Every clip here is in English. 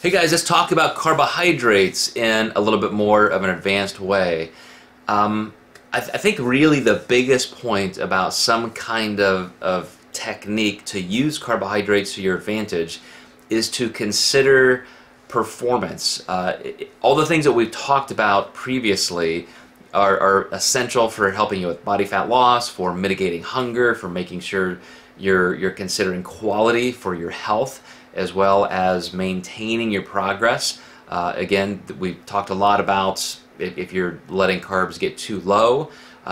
Hey guys, let's talk about carbohydrates in a little bit more of an advanced way. I think really the biggest point about some kind of technique to use carbohydrates to your advantage is to consider performance. All the things that we've talked about previously are essential for helping you with body fat loss, for mitigating hunger, for making sure you're considering quality for your health, as well as maintaining your progress. Again, we've talked a lot about if you're letting carbs get too low,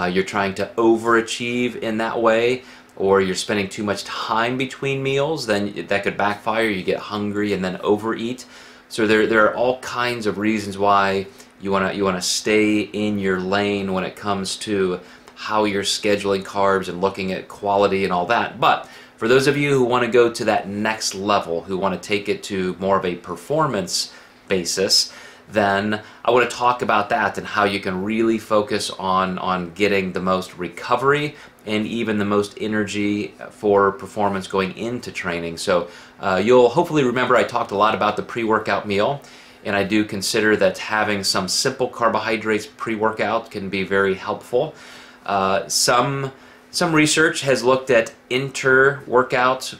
you're trying to overachieve in that way, or you're spending too much time between meals, then that could backfire. You get hungry and then overeat. So there are all kinds of reasons why you wanna stay in your lane when it comes to how you're scheduling carbs and looking at quality and all that. But for those of you who want to go to that next level, who want to take it to more of a performance basis, then I want to talk about that and how you can really focus on getting the most recovery and even the most energy for performance going into training. So you'll hopefully remember I talked a lot about the pre-workout meal, and I do consider that having some simple carbohydrates pre-workout can be very helpful. Some research has looked at inter-workout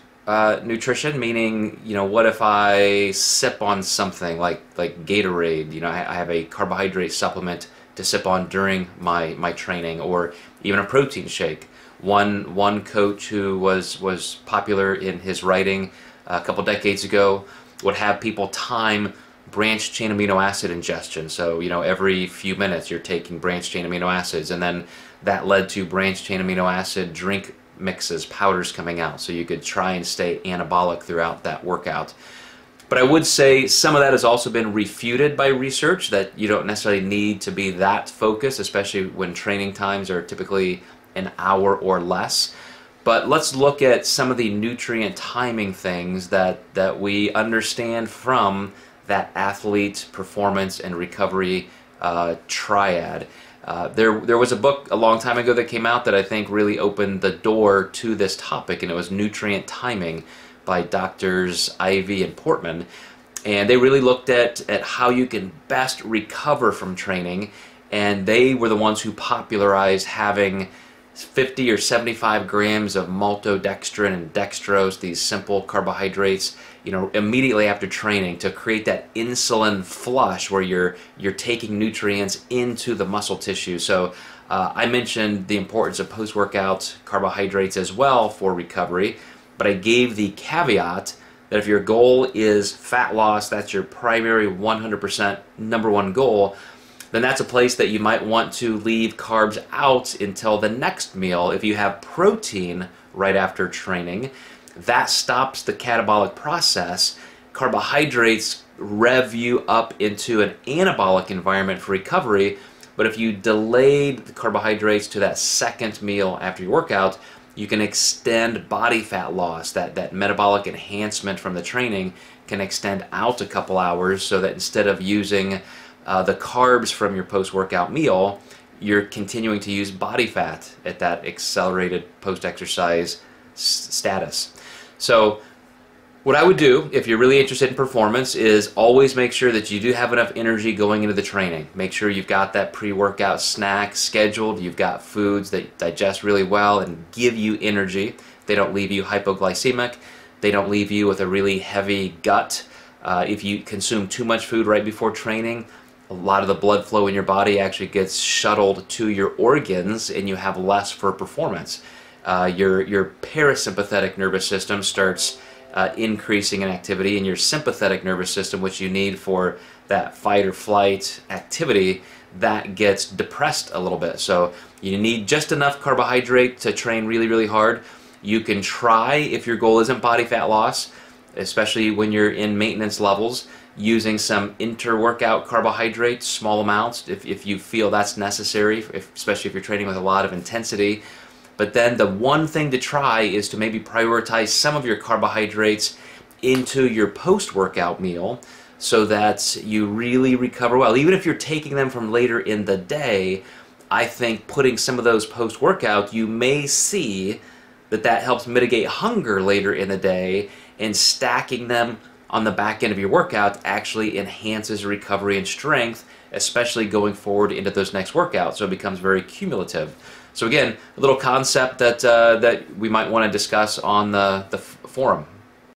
nutrition, meaning, what if I sip on something like Gatorade? I have a carbohydrate supplement to sip on during my training, or even a protein shake. One coach who was popular in his writing a couple decades ago would have people time branched chain amino acid ingestion. So, every few minutes you're taking branched chain amino acids, and then that led to branched chain amino acid drink mixes, powders coming out, so you could try and stay anabolic throughout that workout. But I would say some of that has also been refuted by research, that you don't necessarily need to be that focused, especially when training times are typically an hour or less. But let's look at some of the nutrient timing things that we understand from that athlete performance and recovery triad. There was a book a long time ago that came out that I think really opened the door to this topic, and it was Nutrient Timing by Doctors Ivy and Portman. And they really looked at how you can best recover from training, and they were the ones who popularized having 50 or 75 grams of maltodextrin and dextrose, these simple carbohydrates, immediately after training, to create that insulin flush where you're taking nutrients into the muscle tissue. So I mentioned the importance of post-workout carbohydrates as well for recovery, but I gave the caveat that if your goal is fat loss, that's your primary 100% number one goal, then that's a place that you might want to leave carbs out until the next meal. If you have protein right after training, that stops the catabolic process. Carbohydrates rev you up into an anabolic environment for recovery, but if you delayed the carbohydrates to that second meal after your workout, you can extend body fat loss. That metabolic enhancement from the training can extend out a couple hours, so that instead of using the carbs from your post-workout meal, you're continuing to use body fat at that accelerated post-exercise status. So what I would do, if you're really interested in performance, is always make sure that you do have enough energy going into the training. Make sure you've got that pre-workout snack scheduled, you've got foods that digest really well and give you energy. They don't leave you hypoglycemic, they don't leave you with a really heavy gut. If you consume too much food right before training, a lot of the blood flow in your body actually gets shuttled to your organs, and you have less for performance. Your parasympathetic nervous system starts increasing in activity, and your sympathetic nervous system, which you need for that fight or flight activity, that gets depressed a little bit. So you need just enough carbohydrate to train really, really hard. You can try, if your goal isn't body fat loss, especially when you're in maintenance levels, using some inter-workout carbohydrates, small amounts, if you feel that's necessary, especially if you're training with a lot of intensity. But then the one thing to try is to maybe prioritize some of your carbohydrates into your post-workout meal, so that you really recover well. Even if you're taking them from later in the day, I think putting some of those post-workout, you may see that helps mitigate hunger later in the day, and stacking them on the back end of your workout actually enhances recovery and strength, especially going forward into those next workouts. So it becomes very cumulative. So again, a little concept that that we might want to discuss on the forum.